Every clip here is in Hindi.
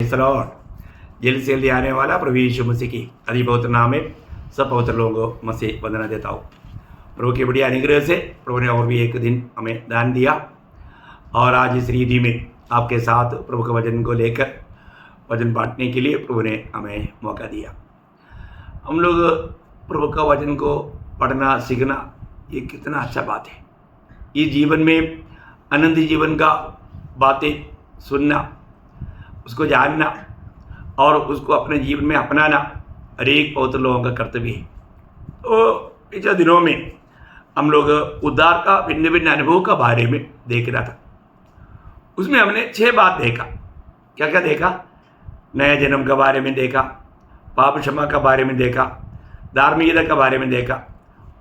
Praise the Lord. जल्द से जल्दी आने वाला प्रभु यीशु मसीह की अति पवित्र नाम में सब पवित्र लोगों को मैं से वंदना देता हूँ। प्रभु के बड़ी अनुग्रह से प्रभु ने और भी एक दिन हमें दान दिया और आज इस रीति में आपके साथ प्रभु के वचन को लेकर वचन बांटने के लिए प्रभु ने हमें मौका दिया। हम लोग प्रभु का वचन को पढ़ना सीखना ये कितना अच्छा बात है। इस जीवन में आनंद जीवन का बातें सुनना, उसको जानना और उसको अपने जीवन में अपनाना हर एक पवित्र लोगों का कर्तव्य है। तो पिछले दिनों में हम लोग उद्धार का भिन्न भिन्न अनुभव का बारे में देख रहा था। उसमें हमने 6 बात देखा। क्या क्या देखा? नया जन्म के बारे में देखा, पाप क्षमा के बारे में देखा, धार्मिकता के बारे में देखा,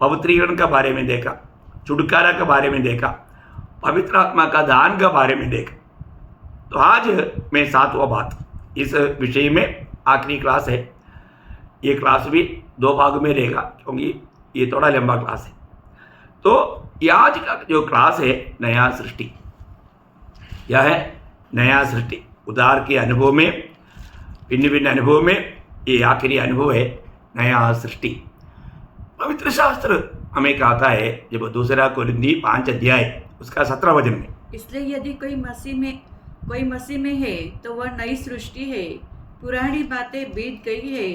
पवित्रीकरण के बारे में देखा, छुटकारा के बारे में देखा, पवित्र आत्मा का दान के बारे में देखा। तो आज मैं 7वां बात इस विषय में आखिरी क्लास है। ये क्लास भी 2 भाग में रहेगा क्योंकि ये थोड़ा लंबा क्लास है। तो ये आज का जो क्लास है नया सृष्टि। यह है नया सृष्टि। उद्धार के अनुभव में भिन्न भिन्न अनुभव में ये आखिरी अनुभव है नया सृष्टि। पवित्र शास्त्र हमें कहता है जब 2 कोरिन्थी 5 अध्याय उसका 17 वचन में, इसलिए यदि कोई मसीह में है तो वह नई सृष्टि है, पुरानी बातें बीत गई है,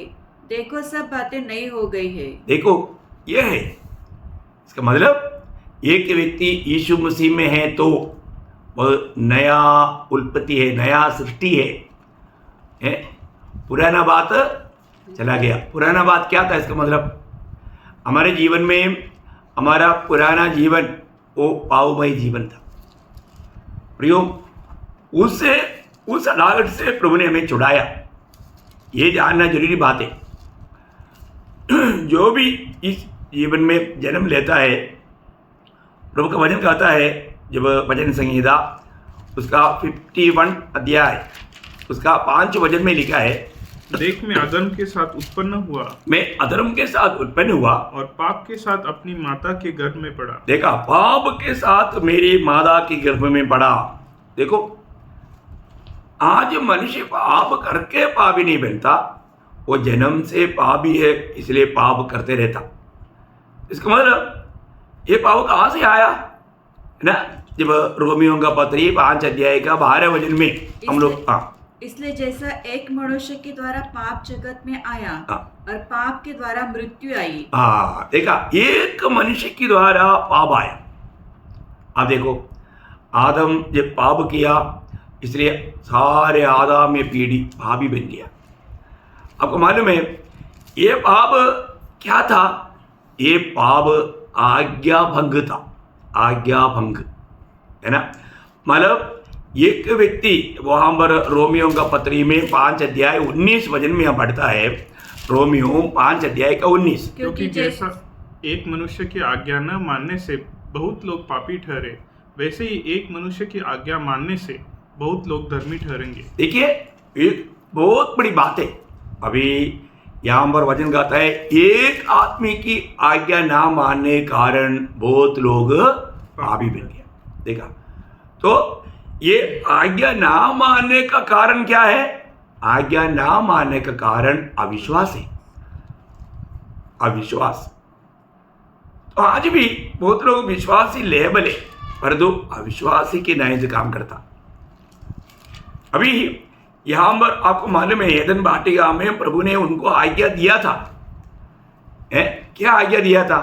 देखो सब बातें नई हो गई है। देखो ये है इसका मतलब एक व्यक्ति यीशु मसीह में है तो वह नया उत्पत्ति है, नया सृष्टि है। पुराना बात चला गया। पुराना बात क्या था? इसका मतलब हमारे जीवन में हमारा पुराना जीवन वो पावमय जीवन था। प्रियो, उस अदालत से प्रभु ने हमें छुड़ाया। ये जानना जरूरी बात है। जो भी इस जीवन में जन्म लेता है, प्रभु का वचन कहता है जब वचन संहिता उसका 51 अध्याय उसका 5 वचन में लिखा है, देख मैं अधर्म के साथ उत्पन्न हुआ, मैं अधर्म के साथ उत्पन्न हुआ और पाप के साथ अपनी माता के गर्भ में पड़ा। देखा, पाप के साथ मेरी माता के गर्भ में पड़ा। देखो, आज मनुष्य पाप करके पापी नहीं बनता, वो जन्म से पापी है इसलिए पाप करते रहता। इसका मतलब ये पाप कहाँ से आया है ना? जब रोमियो का पत्री 5 अध्याय का 12 वचन में हम लोग इसलिए जैसा एक मनुष्य के द्वारा पाप जगत में आया और पाप के द्वारा मृत्यु आई। देखा, एक मनुष्य के द्वारा पाप आया। अब देखो, आदम जब पाप किया इसलिए सारे आदम में पीढ़ी पापी बन गया। आपको मालूम है ये पाप क्या था? ये पाप आज्ञा भंग था। आज्ञा भंग है ना? मतलब एक व्यक्ति वहां पर रोमियो का पत्री में 5 अध्याय 19 वचन में हम पढ़ता है। रोमियो 5 अध्याय का 19, क्योंकि जैसा एक मनुष्य की आज्ञा न मानने से बहुत लोग पापी ठहरे, वैसे ही एक मनुष्य की आज्ञा मानने से बहुत लोग धर्मी ठहरेंगे। देखिए, एक बहुत बड़ी बात है। अभी यहाँ पर वचन कहता है एक आदमी की आज्ञा ना मानने के कारण बहुत लोग पापी बन गया। देखा, तो ये आज्ञा ना मानने का कारण क्या है? आज्ञा ना मानने का कारण अविश्वास है। अविश्वास। तो आज भी बहुत लोग विश्वासी लेबल है परंतु अविश्वासी के न्याय से काम करता। अभी यहां पर आपको मालूम है एदन वाटिका में प्रभु ने उनको आज्ञा दिया था। क्या आज्ञा दिया था?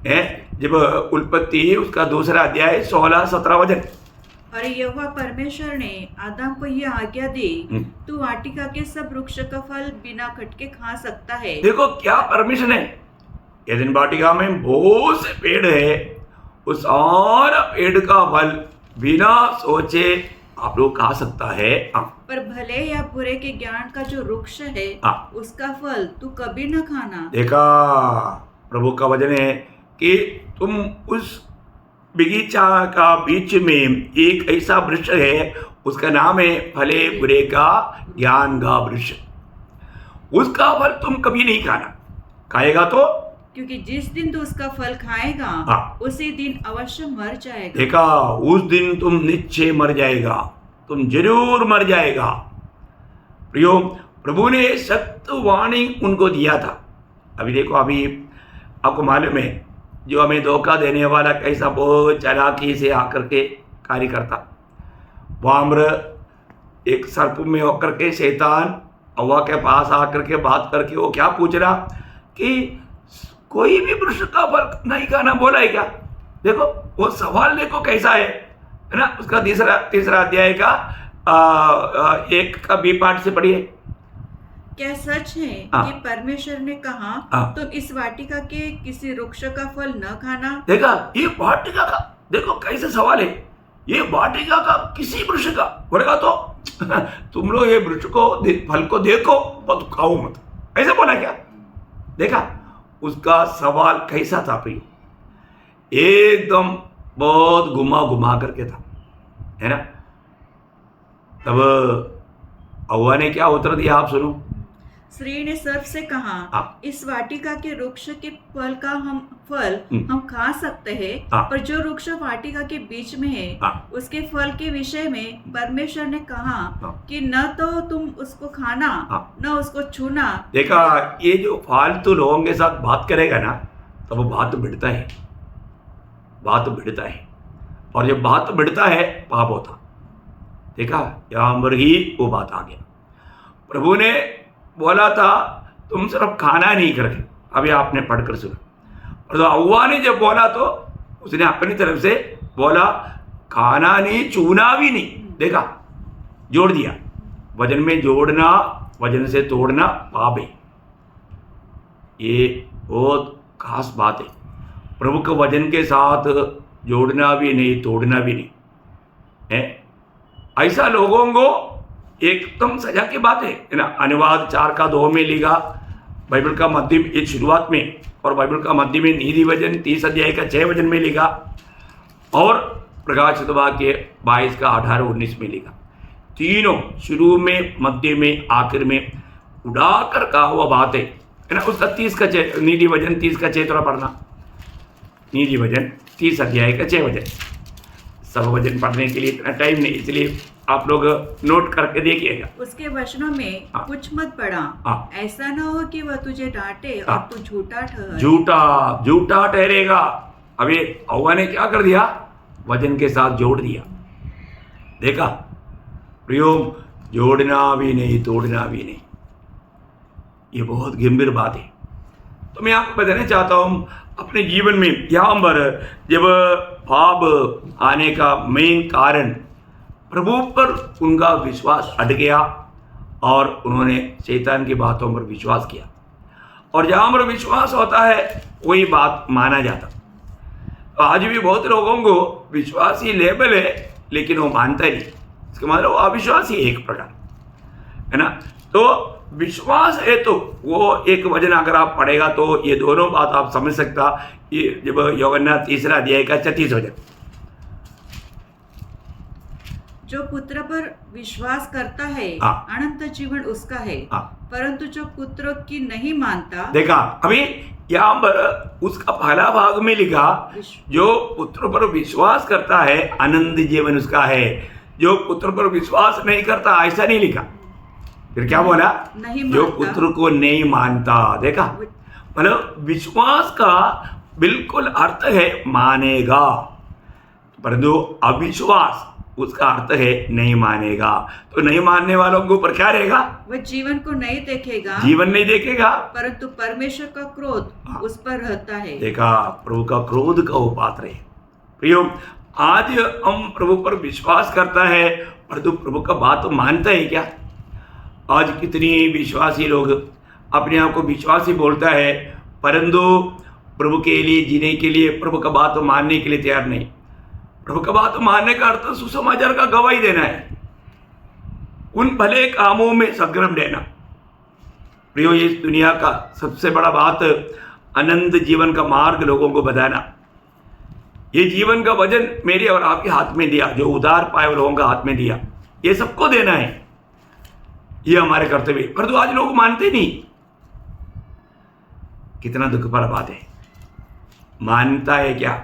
जब उत्पत्ति उसका 2 अध्याय 16-17 वचन, और यहोवा परमेश्वर ने आदम को यह आज्ञा दी, तू वाटिका के सब वृक्ष का फल बिना खटके खा सकता है। देखो क्या परमिशन है। एदन वाटिका में बहुत से पेड़ है, उस सारा पेड़ का फल बिना सोचे आप लोग खा सकता है। पर भले या बुरे के ज्ञान का जो वृक्ष है उसका फल तू कभी न खाना। देखा, प्रभु का वचन है कि तुम उस बगीचा का बीच में एक ऐसा वृक्ष है, उसका नाम है भले बुरे का ज्ञान का वृक्ष। उसका फल तुम कभी नहीं खाना। खाएगा तो क्योंकि जिस दिन तू उसका फल खाएगा उसी दिन अवश्य मर जाएगा। देखा, उस दिन तुम निश्चय मर जाएगा, तुम जरूर मर जाएगा। प्रियो, प्रभु ने सत्य वाणी उनको दिया था। अभी देखो, अभी आपको मालूम है जो हमें धोखा देने वाला कैसा बहुत चालाकी से आकर के कार्य करता। वाम्र एक सर्प में होकर के शैतान हवा के पास आकर के बात करके वो क्या पूछ रहा कि कोई भी वृक्ष का फल नहीं खाना बोला है क्या? देखो वो सवाल देखो कैसा है ना। उसका तीसरा अध्याय का 1 का बी पार्ट से पढ़िए। क्या सच है हाँ। कि परमेश्वर ने कहा हाँ। तुम इस वाटिका के किसी वृक्ष का फल न खाना? देखा, ये वाटिका का देखो कैसे सवाल है। ये वाटिका का किसी वृक्ष का बोलेगा तो तुम लोग ये वृक्ष को फल को देखो पर खाओ मत, ऐसे बोला क्या? देखा उसका सवाल कैसा था प्रिय, एकदम बहुत घुमा घुमा करके था, है ना। तब हव्वा ने क्या उत्तर दिया आप सुनो। स्त्री ने सर्प से कहा हाँ। इस वाटिका के वृक्ष के फल का फल हम खा सकते हैं, हाँ। पर जो वृक्ष वाटिका के बीच में है हाँ। उसके फल के विषय में परमेश्वर ने कहा हाँ। कि न तो तुम उसको खाना हाँ। न उसको छूना। देखा, ये जो फालतू लोगों के साथ बात करेगा ना तो वो बात भिड़ता है, बात भिड़ता है, और जब बात भिड़ता है पाप होता। देखा, यहाँ पर ही वो बात आ गया। प्रभु ने बोला था तुम सिर्फ खाना नहीं करके, अभी आपने पढ़कर सुना। और तो हव्वा ने जब बोला तो उसने अपनी तरफ से बोला खाना नहीं, छूना भी नहीं। देखा, जोड़ दिया। वजन में जोड़ना, वजन से तोड़ना पाप है। ये बहुत खास बात है। प्रभु के वजन के साथ जोड़ना भी नहीं, तोड़ना भी नहीं है। ऐसा लोगों को एकदम सजा की बात है ना। अनुवाद 4 का 2 में लिखा, बाइबल का मध्यम एक शुरुआत में, और बाइबल का मध्य में नीति वचन 30 अध्याय का 6 वचन में लिखा, और प्रकाशित वाक्य 22 का 18-19 में लिखा। तीनों शुरू में, मध्य में, आखिर में उड़ा कर कहा हुआ बात है ना। उसका 30 का 6, नीति वचन 30 का 6 थोड़ा पढ़ना। नीति वचन 30 अध्याय का 6 वचन। सब वचन पढ़ने के लिए इतना टाइम नहीं, इसलिए आप लोग नोट करके देखिएगा। उसके वचनों में हाँ। कुछ मत पढ़ा, हाँ। ऐसा न हो कि वह तुझे डांटे और हाँ। तू झूठा ठहरे। झूठा ठहरेगा। अभी हव्वा ने क्या कर दिया? वजन के साथ जोड़ दिया। देखा प्रियो, जोड़ना भी नहीं, तोड़ना भी नहीं, ये बहुत गंभीर बात है। तो मैं आपको बताना चाहता हूँ अपने जीवन में यहाँ पर जब पाप आने का मेन कारण प्रभु पर उनका विश्वास हट गया और उन्होंने शैतान की बातों पर विश्वास किया। और जहाँ पर विश्वास होता है वही बात माना जाता। तो आज भी बहुत लोगों को विश्वासी लेबल है लेकिन वो मानता ही नहीं, इसका मतलब वो अविश्वासी है एक प्रकार, है ना। तो विश्वास है तो वो एक वचन अगर आप पढ़ेगा तो ये दोनों बात आप समझ सकता। ये जब यूहन्ना 3 अध्याय का 36 वचन, जो पुत्र पर विश्वास करता है हाँ। अनंत जीवन उसका है, हाँ। परंतु जो पुत्र की नहीं मानता। देखा, अभी यहाँ पर उसका पहला भाग में लिखा जो पुत्र पर विश्वास करता है अनंत जीवन उसका है, जो पुत्र पर विश्वास नहीं करता ऐसा नहीं लिखा। फिर क्या बोला? नहीं जो मानता। पुत्र को नहीं मानता। देखा, मतलब विश्वास का बिल्कुल अर्थ है मानेगा, परंतु अविश्वास उसका अर्थ है नहीं मानेगा। तो नहीं मानने वालों के ऊपर क्या रहेगा? वह जीवन को नहीं देखेगा, जीवन नहीं देखेगा, परंतु परमेश्वर का क्रोध उस पर रहता है। देखा, प्रभु का क्रोध का वो पात्र है। प्रियो, आज हम प्रभु पर विश्वास करता है परंतु प्रभु का बात तो मानता है क्या? आज कितनी विश्वासी लोग अपने आप को विश्वासी बोलता है परंतु प्रभु के लिए जीने के लिए, प्रभु का बात तो मानने के लिए तैयार नहीं। प्रभु का बात मानने का अर्थ सुसमाचार का गवाही देना है, उन भले कामों में संग्रम लेना। प्रियो, इस दुनिया का सबसे बड़ा बात अनंत जीवन का मार्ग लोगों को बताना। ये जीवन का वजन मेरे और आपके हाथ में दिया, जो उधार पाए लोगों का हाथ में दिया, ये सबको देना है, ये हमारे कर्तव्य। परंतु आज लोग मानते नहीं। कितना दुख भरा बात है। मानता है क्या?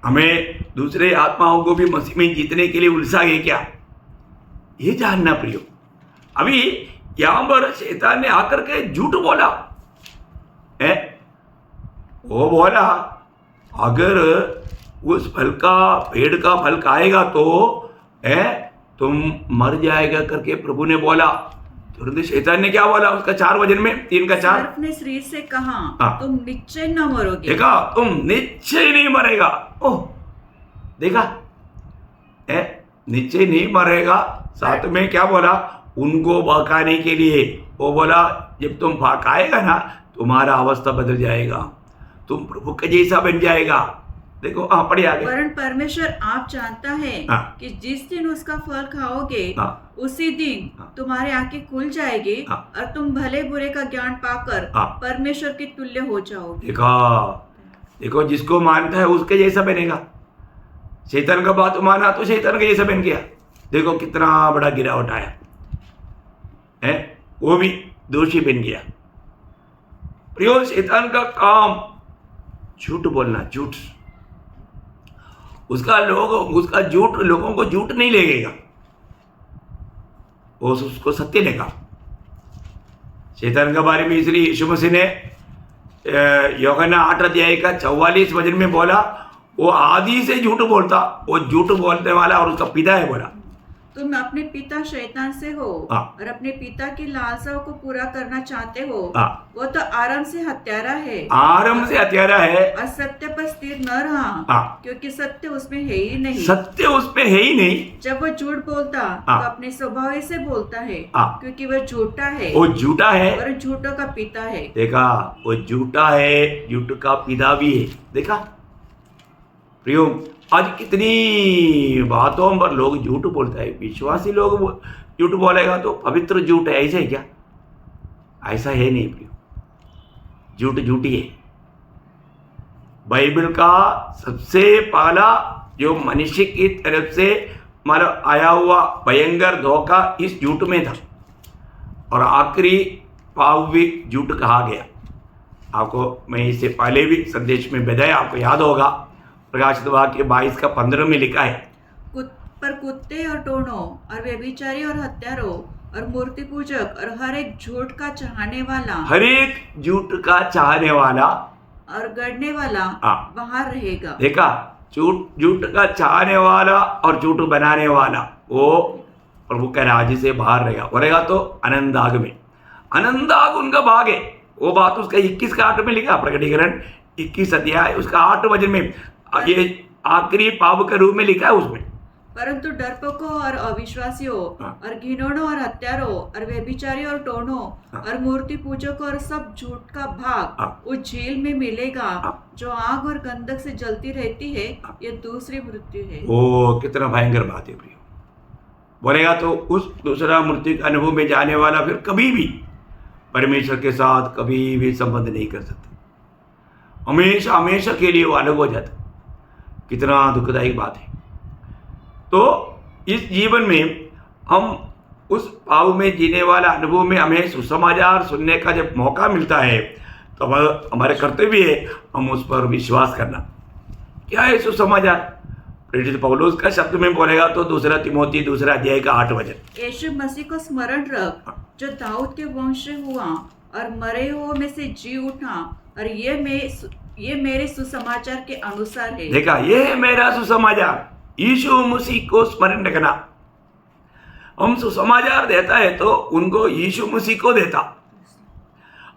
हमें दूसरे आत्माओं को भी मसीह में जीतने के लिए उलझा है क्या? ये जानना प्रियो। अभी यहां पर शैतान ने आकर के झूठ बोला है। वो बोला अगर उस फल का पेड़ का फल खाएगा तो है तुम मर जाएगा करके प्रभु ने बोला। तुरंत शैतान ने क्या बोला उसका 4 वचन में 3 का 4 सर्प ने स्त्री से कहा हाँ। तुम निश्चय न मरोगे। देखा तुम निश्चय नहीं मरेगा। ओह देखा है निश्चय नहीं मरेगा। साथ में क्या बोला उनको बहकाने के लिए वो बोला जब तुम खाएगा ना तुम्हारा अवस्था बदल जाएगा, तुम प्रभु के जैसा बन जाएगा। देखो पढ़िए आगे। वरन परमेश्वर आप जानता है हाँ। कि जिस दिन उसका फल खाओगे हाँ। उसी दिन हाँ। तुम्हारी आंखें खुल जाएगी हाँ। और तुम भले बुरे का ज्ञान पाकर हाँ। परमेश्वर के तुल्य हो जाओगे। देखो जिसको मानता है उसके जैसा बनेगा। शैतान का बात माना तो शैतान के जैसा बन गया। देखो कितना बड़ा गिरावट आया है, वो भी दोषी बन गया। प्रियो शैतान का काम झूठ बोलना, झूठ। उसका झूठ लोगों को झूठ नहीं लगेगा, वो उसको सत्य लेगा। शैतान के बारे में इसलिए यीशु मसीह ने यूहन्ना 8 अध्याय का 44 वचन में बोला वो आदि से झूठ बोलता, वो झूठ बोलने वाला और उसका पिता है बोला। तुम अपने पिता शैतान से हो हाँ। और अपने पिता की लालसाओं को पूरा करना चाहते हो। हाँ। वो तो आरंभ से हत्यारा है, आरंभ से हत्यारा है, और सत्य पर स्थिर न रहा। हाँ। क्योंकि सत्य उसमें है ही नहीं। सत्य उसमें है ही नहीं। जब वो झूठ बोलता हाँ। तो अपने स्वभाव ही से बोलता है, हाँ। क्योंकि वह झूठा है वो झूठा है और झूठों का पिता है। देखा वो झूठा है, झूठ का पिता भी है। देखा प्रियो आज कितनी बातों पर लोग झूठ बोलता है। विश्वासी लोग झूठ बोलेगा तो पवित्र झूठ है, ऐसा है क्या? ऐसा है नहीं प्रियो, झूठ झूठी है। बाइबल का सबसे पहला जो मनुष्य की तरफ से मतलब आया हुआ भयंकर धोखा इस झूठ में था, और आखिरी पाप भी झूठ कहा गया। आपको मैं इससे पहले भी संदेश में बताया, आपको याद होगा प्रकाशित वाक्य 22 का 15 में लिखा है पर कुत्ते और टोनों और व्यभिचारी और हत्यारों और मूर्ति पूजक और हर एक झूठ का चाहने वाला, हर एक झूठ का चाहने वाला और गढ़ने वाला बाहर रहेगा। देखा झूठ का चाहने वाला और झूठ बनाने वाला वो प्रभु के राज्य से बाहर रहेगा तो अनंताग में। अनंताग उनका भाग है। वो बात उसका 21 का 8 में लिखा, प्रकटीकरण 21 अध्याय उसका 8 वचन में ये आखिरी पाप के रूप में लिखा है उसमें। परंतु डरपोकों और अविश्वासियों और घिनौनों और हत्यारों और व्यभिचारी और टोनों और मूर्ति पूजकों और सब झूठ का भाग उस झील में मिलेगा जो आग और गंधक से जलती रहती है। ये दूसरी मृत्यु है। ओ कितना भयंकर बात है प्रियो। बोलेगा तो उस दूसरा मृत्यु के अनुभव में जाने वाला फिर कभी भी परमेश्वर के साथ कभी भी संबंध नहीं कर सकता, हमेशा हमेशा के लिए वो अलग हो जाता। कितना दुखदायी बात है। तो इस जीवन में हम उस पाव में जीने वाला अनुभव में हमें सुसमाचार सुनने का जब मौका मिलता है तो हमारे कर्तव्य है हम उस पर विश्वास करना। क्या है सुसमाचार? प्रेरित पौलुस का शब्द में बोलेगा तो 2 तिमोथी 2 अध्याय का 8 वचन। यीशु मसीह को स्मरण रख जो दाऊद के वंश से हुआ और मरे हुओं में से जी उठा, और ये मेरे सुसमाचार के अनुसार है। देखा ये है मेरा सुसमाचार, यीशु मसीह को स्मरण रखना। हम सुसमाचार देता है तो उनको यीशु मसीह को देता,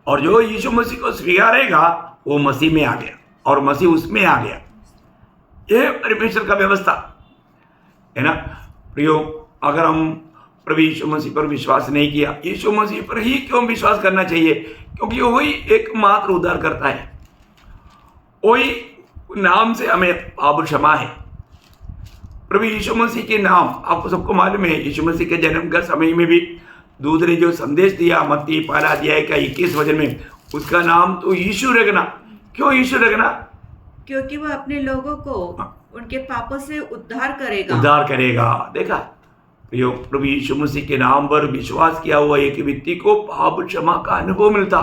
और जो यीशु मसीह को स्वीकारेगा वो मसीह में आ गया और मसीह उसमें आ गया। यह परमेश्वर का व्यवस्था है ना प्रियो। अगर हम प्रभु यीशु मसीह पर विश्वास नहीं किया, यीशु मसीह पर ही क्यों विश्वास करना चाहिए? क्योंकि वही एकमात्र उद्धार करता है, वही नाम से हमें पाप क्षमा है। प्रभु यीशु मसीह के नाम आपको सबको मालूम है। यीशु मसीह के जन्म का समय में भी दूत ने जो संदेश दिया मत्ती 1 अध्याय का 21 वचन में, उसका नाम तो यीशु रखना। क्यों यीशु रखना? क्योंकि वह अपने लोगों को उनके पापों से उद्धार करेगा। देखा प्रभु यीशु मसीह के नाम पर विश्वास किया हुआ एक व्यक्ति को पाप क्षमा का अनुभव मिलता,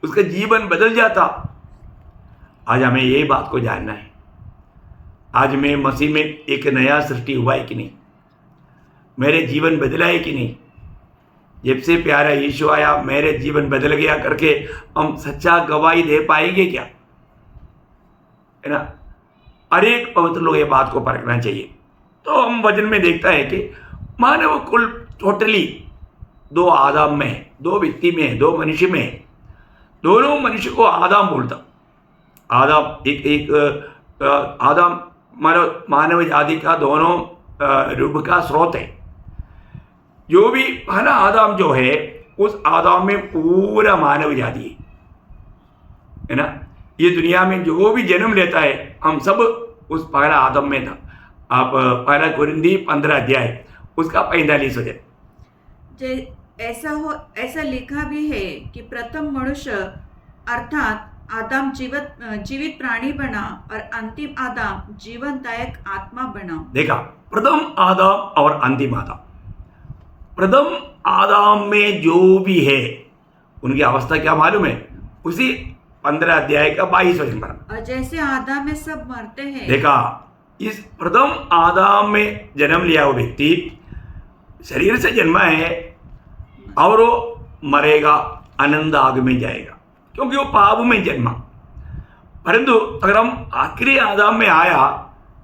उसका जीवन बदल जाता। आज हमें ये बात को जानना है, आज मैं मसीह में एक नया सृष्टि हुआ है कि नहीं, मेरे जीवन बदला है कि नहीं। जब से प्यारा यीशु आया मेरे जीवन बदल गया करके हम सच्चा गवाही दे पाएंगे क्या? है ना? हर एक पवित्र लोग ये बात को परखना चाहिए। तो हम वचन में देखता है कि मानव कुल टोटली दो आदम में, दो व्यक्ति में, दो मनुष्य में, दोनों मनुष्य को आदम बोलता। आदम एक आदम मानव जाति का दोनों रूप का स्रोत है। जो भी पहला आदम जो है उस आदम में पूरा मानव जाति है ना। ये दुनिया में जो भी जन्म लेता है हम सब उस पहला आदम में था। आप पहला कुरिन्थी 15 अध्याय उसका 45 वचन। ऐसा लिखा भी है कि प्रथम मनुष्य अर्थात आदम जीवित प्राणी बना और अंतिम आदम जीवनदायक आत्मा बना। देखा, प्रथम आदम और अंतिम आदम। प्रथम आदम में जो भी है उनकी अवस्था क्या मालूम है? उसी 15 अध्याय का 22 वचन पर। और जैसे आदम में सब मरते हैं। देखा, इस प्रथम आदम में जन्म लिया वो व्यक्ति शरीर से जन्मा है और वो मरेगा, आनंद आग में जाएगा क्योंकि वो पाप में जन्मा। परंतु अगर हम आखिरी आदम में आया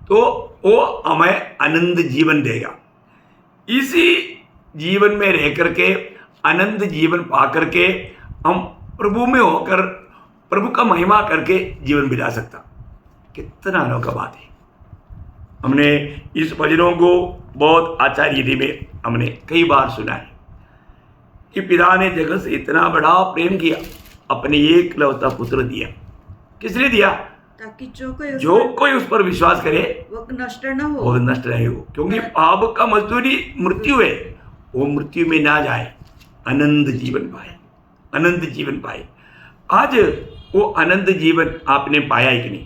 तो वो हमें आनंद जीवन देगा। इसी जीवन में रह करके आनंद जीवन पा करके हम प्रभु में होकर प्रभु का महिमा करके जीवन बिता सकता। कितना अनोखा बात है। हमने इस वचनों को बहुत आचार्य रीति में हमने कई बार सुना है कि पिता ने जगत से इतना बड़ा प्रेम किया, अपने एकलौता पुत्र दिया। किस लिए दिया? ताकि जो कोई उस पर विश्वास करे वो नष्ट न हो, वो नष्ट नहीं हो। क्योंकि पाप का मजदूरी मृत्यु है, वो मृत्यु में ना जाए, आनंद जीवन पाए, आनंद जीवन पाए। आज वो आनंद जीवन आपने पाया है कि नहीं?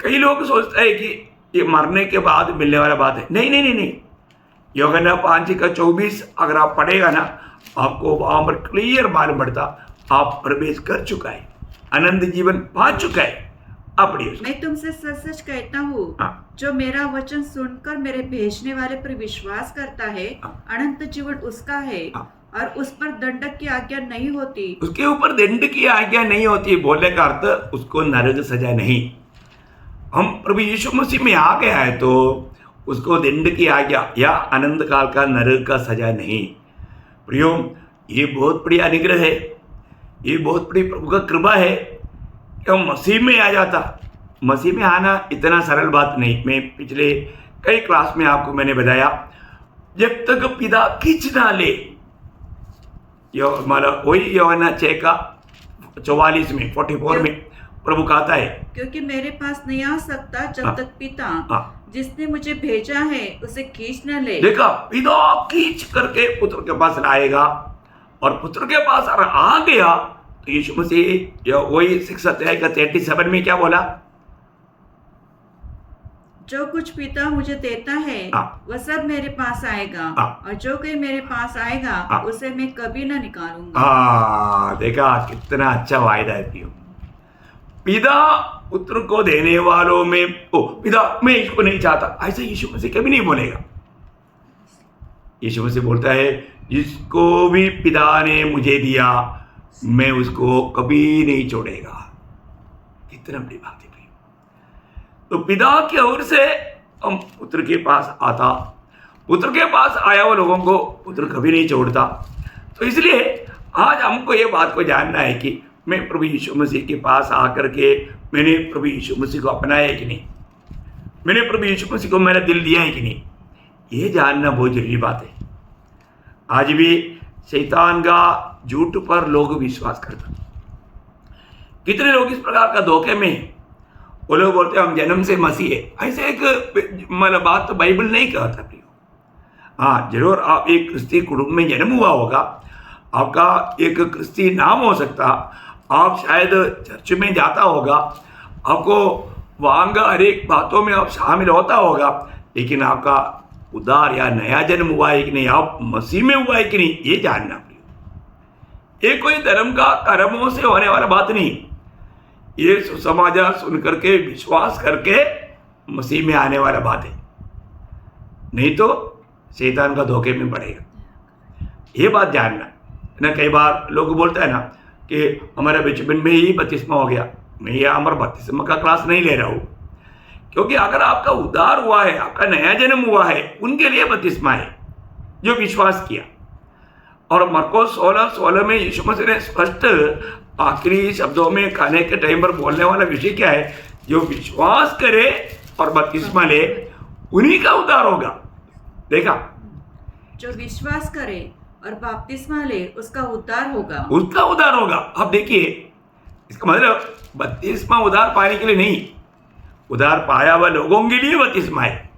कई लोग सोचते हैं कि ये मरने के बाद मिलने वाला बात है। नहीं नहीं नहीं नहीं, यूहन्ना 5:24 अगर आप पढ़ेगा ना आपको वहां पर क्लियर मालूम पड़ता आप प्रवेश कर चुका है, आनंद जीवन पा चुका है। आप पढ़िए। मैं तुमसे सच सच कहता हूँ, जो मेरा वचन सुनकर मेरे भेजने वाले पर विश्वास करता है अनंत जीवन उसका है और उस पर दंडक की आज्ञा नहीं होती। उसके ऊपर दंड की आज्ञा नहीं होती बोलने का अर्थ उसको नरक सजा नहीं। हम प्रभु यीशु मसीह में आ गया है तो उसको दंड की आज्ञा या आनंद काल का नरक का सजा नहीं। प्रियो, ये बहुत बड़ी अनुग्रह है, ये बहुत बड़ी प्रभु का कृपा है कि हम मसीह में आ जाता। मसीह में आना इतना सरल बात नहीं। मैं पिछले कई क्लास में आपको मैंने बताया, जब तक पिता खींच ना ले, वही यूहन्ना 6:44 में 44 में प्रभु कहता है, क्योंकि मेरे पास नहीं आ सकता जब तक पिता जिसने मुझे भेजा है उसे खींच न ले। देखा, पिता खींच करके पुत्र के पास लाएगा और पुत्र के पास अगर आ गया तो यीशु मसीह वही 6 अध्याय का 37 में क्या बोला? जो कुछ पिता मुझे देता है वह सब मेरे पास आएगा और जो कोई मेरे पास आएगा उसे मैं कभी ना निकालूंगा। देखा कितना अच्छा वायदा है पियो। पिता पुत्र को देने वालों में पिता मैं इसको नहीं चाहता, ऐसा यीशु मसीह कभी नहीं बोलेगा। यीशु मसीह बोलता है जिसको भी पिता ने मुझे दिया मैं उसको कभी नहीं छोड़ेगा। कितना बड़ी बात है। तो पिता की ओर से हम पुत्र के पास आता, पुत्र के पास आया हुआ लोगों को पुत्र कभी नहीं छोड़ता। तो इसलिए आज हमको ये बात को जानना है कि मैं प्रभु यीशु मसीह के पास आकर के मैंने प्रभु यीशु मसीह को अपनाया है कि नहीं, मैंने प्रभु यीशु मसीह को मेरा दिल दिया है कि नहीं, ये जानना बहुत जरूरी बात है। आज भी शैतान का झूठ पर लोग विश्वास करते। कितने लोग इस प्रकार का धोखे में, वो लोग बोलते हैं हम जन्म से मसीह है। ऐसे एक मतलब बात तो बाइबल नहीं कहता प्रियो। हाँ, जरूर आप एक क्रिस्ती कुटुंब में जन्म हुआ होगा, आपका एक क्रिस्ती नाम हो सकता, आप शायद चर्च में जाता होगा, आपको वहाँ का हर एक बातों में आप शामिल होता होगा, लेकिन आपका उदार या नया जन्म हुआ है कि नहीं, आप मसीह में हुआ है कि नहीं, ये जानना प्रियो। ये कोई धर्म का कर्मों से होने वाला बात नहीं, ये सुसमाचार सुन करके विश्वास करके मसीह में आने वाला बात है। नहीं तो शैतान का धोखे में पड़ेगा। ये बात जानना है ना। कई बार लोग बोलते हैं ना कि हमारे बचपन में ही बपतिस्मा हो गया। मैं ये अमर बपतिस्मा का क्लास नहीं ले रहा हूँ, क्योंकि अगर आपका उद्धार हुआ है, आपका नया जन्म हुआ है, उनके लिए बपतिस्मा है जो विश्वास किया। और मरकोस 16:16 में यीशु मसीह ने स्पष्ट आखिरी शब्दों में खाने के टाइम पर बोलने वाला विषय क्या है? जो विश्वास करे और बपतिस्मा ले, उन्हीं का उद्धार होगा। देखा, जो विश्वास करे और बपतिस्मा ले उसका उद्धार होगा, उसका उद्धार होगा। अब देखिए, इसका मतलब बपतिस्मा उद्धार पाने के लिए नहीं, उद्धार पाया हुआ लोगों के लिए बपतिस्मा है।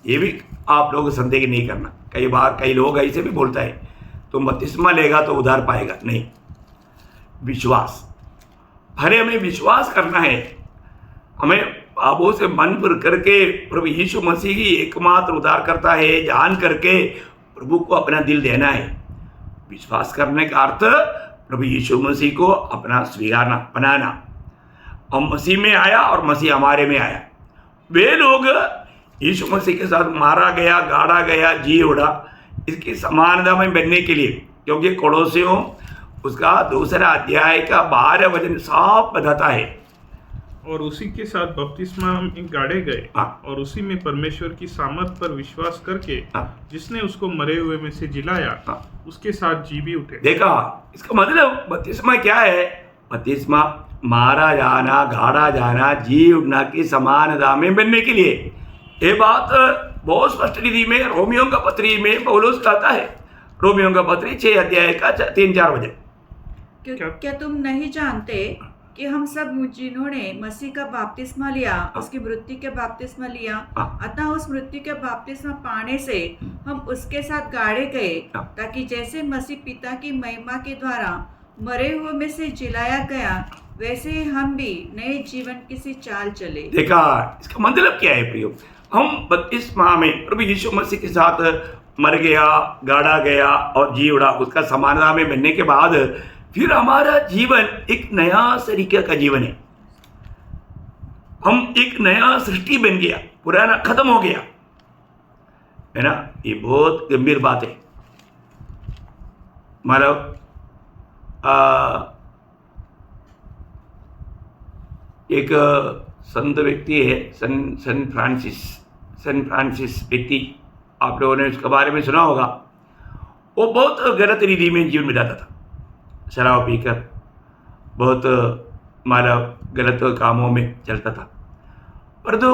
ये भी आप लोग संदेह नहीं करना। कई बार कई लोग ऐसे भी बोलता है तुम बपतिस्मा लेगा तो उद्धार पाएगा। नहीं, विश्वास, अरे हमें विश्वास करना है। हमें पापों से मन पर करके प्रभु यीशु मसीह ही एकमात्र उद्धार करता है जान करके प्रभु को अपना दिल देना है। विश्वास करने का अर्थ प्रभु यीशु मसीह को अपना स्वीकारना, बनाना। हम मसीह में आया और मसीह हमारे में आया। वे लोग यीशु मसीह के साथ मारा गया, गाड़ा गया, जी उड़ा, इसकी समानता में बनने के लिए, क्योंकि कोलोसियों उसका 2 अध्याय का 12 वचन साफ बताता है। और उसी के साथ बपतिस्मा में गाड़े गए हाँ। और उसी में परमेश्वर की सामर्थ पर विश्वास करके हाँ। जिसने उसको मरे हुए में से जिलाया, हाँ। उसके साथ जी भी उठे। देखा, इसका मतलब बपतिस्मा क्या है? बपतिस्मा मारा जाना, गाड़ा जाना, जी उठना की समानता में बनने के लिए। ये बात बहुत स्पष्ट रीति में रोमियो का पत्री में पौलुस कहता है। रोमियो का पत्री 6 अध्याय का 3-4 वचन। क्या तुम नहीं जानते कि हम सब जिन्होंने मसीह का बपतिस्मा लिया उसकी मृत्यु के बपतिस्मा लिया, अतः उस मृत्यु के बपतिस्मा पाने से हम उसके साथ गाड़े गए, ताकि जैसे मसीह पिता की महिमा के द्वारा मरे हुए में से जिलाया गया, वैसे ही हम भी नए जीवन की सी चाल चले। देखा, इसका मतलब क्या है प्रियो? हम बपतिस्मा में प्रभु यीशु मसीह के साथ मर गया, गाड़ा गया और जी उड़ा, उसका समानता में बनने के बाद फिर हमारा जीवन एक नया तरीके का जीवन है। हम एक नया सृष्टि बन गया, पुराना खत्म हो गया, है ना। ये बहुत गंभीर बात है। मतलब एक संत व्यक्ति है, सन फ्रांसिस व्यक्ति, आप लोगों ने उसके बारे में सुना होगा। वो बहुत गलत रीति में जीवन बिताता था, शराब पीकर बहुत गलत कामों में चलता था। पर तो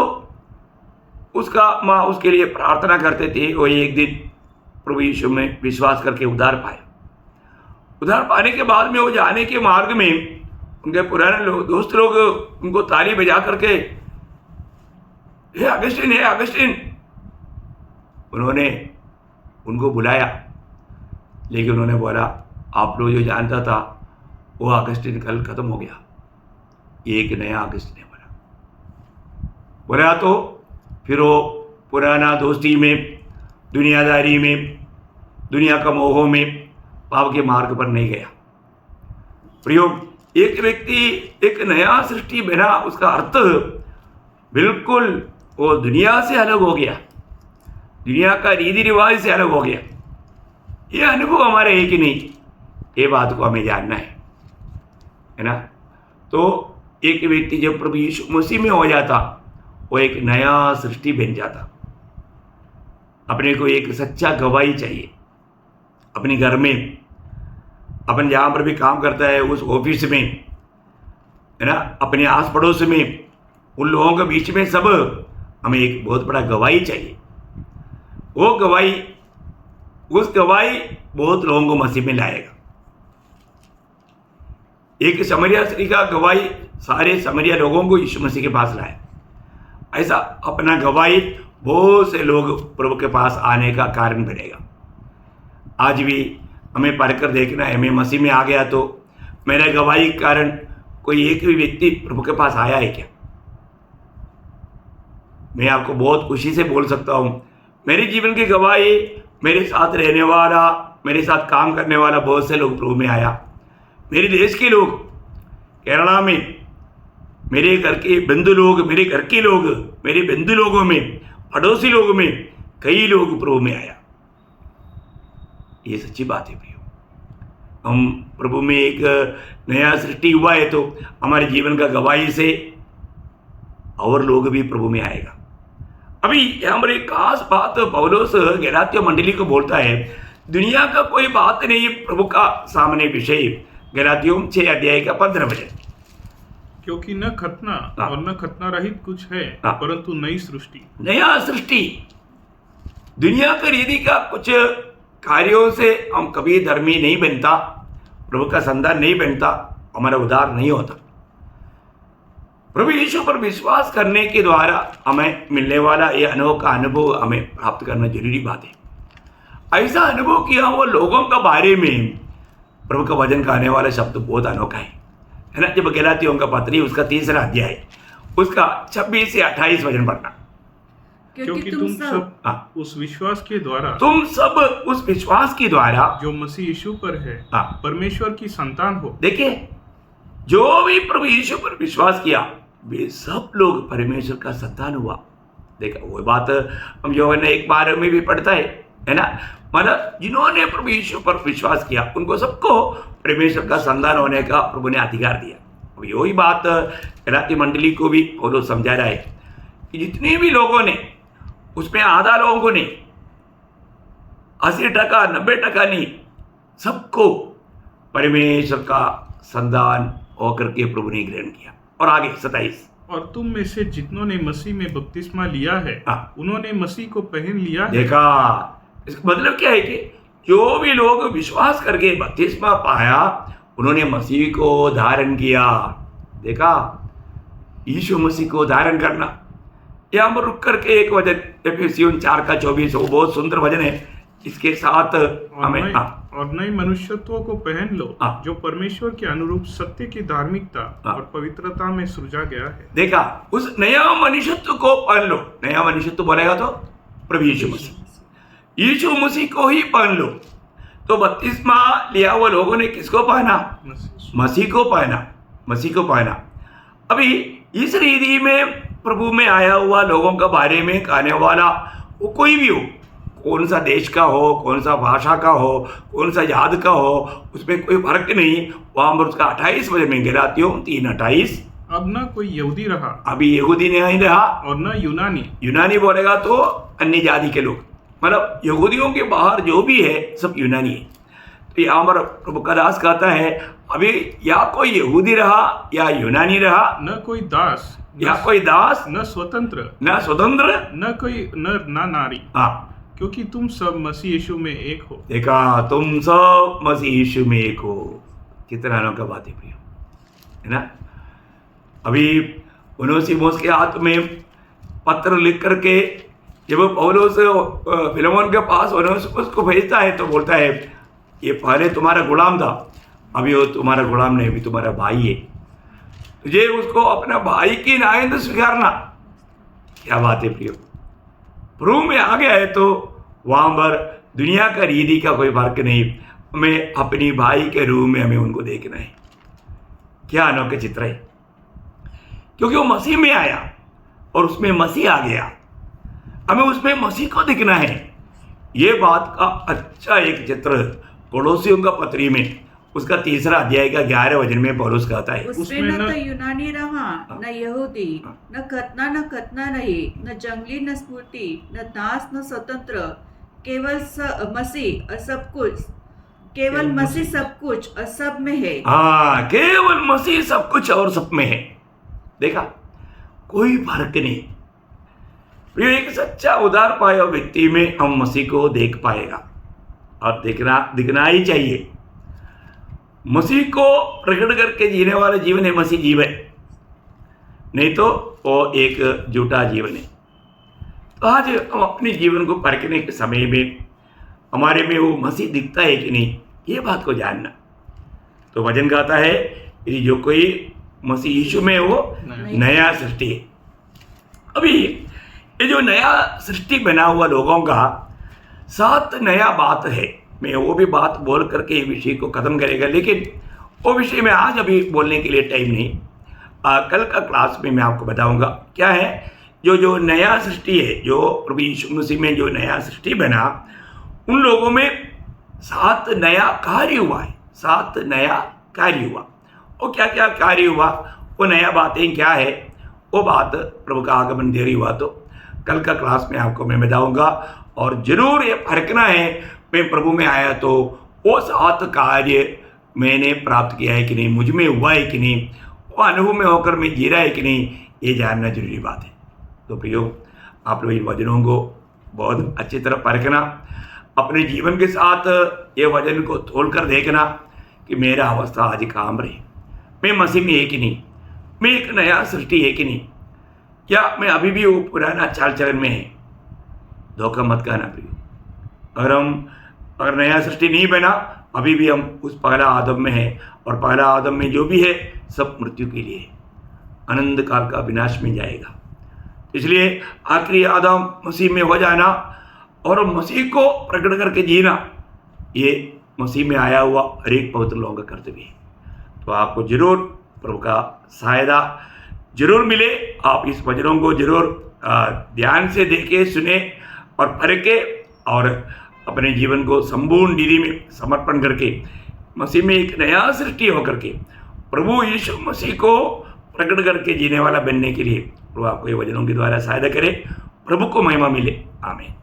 उसका माँ उसके लिए प्रार्थना करते थे। वो एक दिन प्रभु यीशु में विश्वास करके उद्धार पाया। उद्धार पाने के बाद में वो जाने के मार्ग में उनके पुराने दोस्त लोग उनको ताली बजा करके, हे अगस्टिन, हे अगस्टिन, उन्होंने उनको बुलाया। लेकिन उन्होंने बोला, आप लोग जो जानता था वो अगस्टिन कल खत्म हो गया, एक नया अगस्टिन बोला। तो फिर वो पुराना दोस्ती में, दुनियादारी में, दुनिया का मोह में, पाप के मार्ग पर नहीं गया। प्रयोग, एक व्यक्ति एक नया सृष्टि बना, उसका अर्थ बिल्कुल वो दुनिया से अलग हो गया, दुनिया का रीति रिवाज से अलग हो गया। ये अनुभव हमारे है कि नहीं, ये बात को हमें जानना है ना। तो एक व्यक्ति जब प्रभु यीशु मसीह में हो जाता, वो एक नया सृष्टि बन जाता। अपने को एक सच्चा गवाही चाहिए अपने घर में, अपन जहाँ पर भी काम करता है उस ऑफिस में, है ना, अपने आस पड़ोस में, उन लोगों के बीच में सब हमें एक बहुत बड़ा गवाही चाहिए। वो गवाही, उस गवाही बहुत लोगों को मसीह में लाएगा। एक समरिया स्त्री का गवाही सारे समरिया लोगों को यीशु मसीह के पास लाया। ऐसा अपना गवाही बहुत से लोग प्रभु के पास आने का कारण बनेगा। आज भी हमें पढ़कर देखना है, हमें मसीह में आ गया तो मेरे गवाही के कारण कोई एक भी व्यक्ति प्रभु के पास आया है क्या? मैं आपको बहुत खुशी से बोल सकता हूँ, मेरे जीवन की गवाही, मेरे साथ रहने वाला, मेरे साथ काम करने वाला बहुत से लोग प्रभु में आया। मेरे देश के लोग, केरला में मेरे घर के बंधु लोग, मेरे घर के लोग, मेरे बंधु लोगों में, पड़ोसी लोगों में कई लोग प्रभु में आया। ये सच्ची बात है प्रियो। हम प्रभु में एक नया सृष्टि हुआ है तो हमारे जीवन का गवाही से और लोग भी प्रभु में आएगा। अभी यहाँ पर एक खास बात पौलुस गलातिया मंडली को बोलता है, दुनिया का कोई बात नहीं प्रभु का सामने विषय। गलातियों 6 अध्याय का 15 वचन, क्योंकि न खतना और न खतना रहित कुछ है, परंतु नई सृष्टि। नया सृष्टि। दुनिया का रीति का कुछ कार्यों से हम कभी धर्मी नहीं बनता, प्रभु का संतान नहीं बनता, हमारा उद्धार नहीं होता। प्रभु यीशु पर विश्वास करने के द्वारा हमें मिलने वाला ये अनोखा अनुभव हमें प्राप्त करना जरूरी बात है। ऐसा अनुभव किया हुआ लोगों का बारे में प्रभु का वचन कहने वाला शब्द बहुत अनोखा है ना। जब गलातियों का पत्री उसका 3 अध्याय उसका 26 से 28 वचन पढ़ना। क्योंकि तुम सब उस विश्वास के द्वारा, तुम सब उस विश्वास के द्वारा जो मसीह यीशु पर है, परमेश्वर की संतान हो। देखिए, जो भी प्रभु यीशु पर विश्वास किया वे सब लोग परमेश्वर का संतान हुआ। देखा वो बात हम यूहन्ना 1:12 में भी पढ़ता है ना। मतलब जिन्होंने प्रभु यीशु पर विश्वास किया उनको सबको परमेश्वर का संतान होने का प्रभु ने अधिकार दिया। अब यही बात गलातिया मंडली को भी पौलुस समझा रहा है कि जितने भी लोगों ने, उसमें आधा लोगों को नहीं, 80% 90% नहीं, सबको परमेश्वर का संतान होकर के प्रभु ने ग्रहण किया। और आगे 27, और तुम में से जितनों ने मसीह में बपतिस्मा लिया है, उन्होंने मसीह को पहन लिया है। देखा, इसका मतलब क्या है कि जो भी लोग विश्वास करके बपतिस्मा पाया उन्होंने मसीह को धारण किया। देखा, यीशु मसीह को धारण करना। यहाँ पर रुक करके एक वचन एफेसियों 4:24 वो बहुत सुंदर वचन है, इसके साथ हमें और नए मनुष्यत्व को पहन लो, जो परमेश्वर के अनुरूप सत्य की धार्मिकता और पवित्रता में सृजा गया है। देखा, उस नया मनुष्यत्व को पहन लो। नया मनुष्यत्व बोलेगा तो प्रभु यीशु मसीह, यीशु मसीह को ही पहन लो। तो बपतिस्मा लिया हुआ लोगों ने किसको पहना? मसीह को पहना, मसीह को पहना। अभी इस रीति में प्रभु में आया हुआ लोगों का बारे में कहने वाला वो कोई भी हो, कौन सा देश का हो, कौन सा भाषा का हो, कौन सा जात का हो, उसमें कोई फर्क नहीं। वहां पर उसका 28 वचन में गलातियों 3:28, अब न कोई यहूदी रहा, अभी यहूदी नहीं रहा, और न यूनानी। यूनानी बोलेगा तो अन्य जाति के लोग, मतलब यहूदियों के बाहर जो भी है सब यूनानी है। तो यहाँ पर प्रभु का दास कहता है अभी या कोई यहूदी रहा या यूनानी रहा, न कोई दास या कोई दास, न स्वतंत्र, न कोई नर न नारी, क्योंकि तुम सब मसीह यीशु में एक हो। देखा, तुम सब मसीह यीशु में एक हो। कितना अनोखा बात है प्रिय, है ना। अभी उनोसिमुस के हाथ में पत्र लिख करके जब पौलुस फिलेमोन के पास उनोसिमुस को भेजता है तो बोलता है ये पहले तुम्हारा गुलाम था, अभी वो तुम्हारा गुलाम नहीं, अभी तुम्हारा भाई है, तुझे उसको अपना भाई की नायंद स्वीकारना। क्या बात है प्रियो, प्रभु में आ गया है तो वहां पर दुनिया का रीति का कोई फर्क नहीं, हमें अपनी भाई के रूप में हमें उनको देखना है। क्या अनोखा चित्र है, क्योंकि वो मसीह में आया और उसमें मसीह आ गया, हमें उसमें मसीह को दिखना है। ये बात का अच्छा एक चित्र कोलोसियों का पत्री में उसका 3 अध्याय का 11 वचन में पौलुस कहता है, उसमें न तो यूनानी रहा, न यहूदी, न खतना नहीं, न जंगली, न स्फूर्ति, न दास, न स्वतंत्र, केवल मसीह और सब कुछ, केवल मसीह सब कुछ और सब में है। हाँ, केवल मसीह सब कुछ और सब में है। देखा, कोई फर्क नहीं। ये एक सच्चा उदार पाया व्यक्ति में हम मसीह को देख पाएगा और दिखना ही चाहिए। मसीह को प्रकट करके जीने वाला जीवन है मसीह जीवन, नहीं तो वो एक झूठा जीवन है। तो आज हम अपने जीवन को परखने के समय में हमारे में वो मसीह दिखता है कि नहीं, ये बात को जानना। तो वचन कहता है यदि जो कोई मसीह यीशु में वो नया सृष्टि है। अभी ये जो नया सृष्टि बना हुआ लोगों का 7 नया बात है, मैं वो भी बात बोल करके विषय को ख़त्म करेगा, लेकिन वो विषय में आज अभी बोलने के लिए टाइम नहीं। कल का क्लास में मैं आपको बताऊंगा क्या है जो नया सृष्टि है, जो प्रभु यीशु मसीह में जो नया सृष्टि बना, उन लोगों में सात नया कार्य हुआ है, सात नया कार्य हुआ। वो क्या क्या कार्य हुआ, वो नया बातें क्या है, वो बात प्रभु का आगमन देरी हुआ तो कल का क्लास में आपको मैं बताऊंगा। और जरूर ये फर्कना है, मैं प्रभु में आया तो वो सात कार्य मैंने प्राप्त किया है कि नहीं, मुझ में हुआ है कि नहीं, वो अनुभव में होकर मैं जी रहा है कि नहीं, ये जानना जरूरी बात है। तो प्रियो, आप लोग इन वचनों को बहुत अच्छी तरह परखना, अपने जीवन के साथ ये वचन को तोल कर देखना कि मेरा अवस्था आज काम रही, मैं मसीह में है कि नहीं, मैं एक नया सृष्टि है कि नहीं, या मैं अभी भी वो पुराना चाल चलन में है। धोखा मत कहना प्रियो, अगर नया सृष्टि नहीं बना, अभी भी हम उस पहला आदम में है, और पहला आदम में जो भी है सब मृत्यु के लिए, अनंत काल का विनाश में जाएगा। इसलिए आखिरी आदम मसीह में हो जाना और मसीह को प्रकट करके जीना, ये मसीह में आया हुआ हर एक पवित्र लोगों का कर्तव्य है। तो आपको जरूर प्रभु का सहायता जरूर मिले। आप इस वचनों को जरूर ध्यान से देखे, सुने और परखे, और अपने जीवन को संपूर्ण विधि में समर्पण करके मसीह में एक नया सृष्टि होकर के प्रभु यीशु मसीह को प्रकट करके जीने वाला बनने के लिए प्रभु आपको ये वचनों के द्वारा सहायता करे। प्रभु को महिमा मिले। आमीन।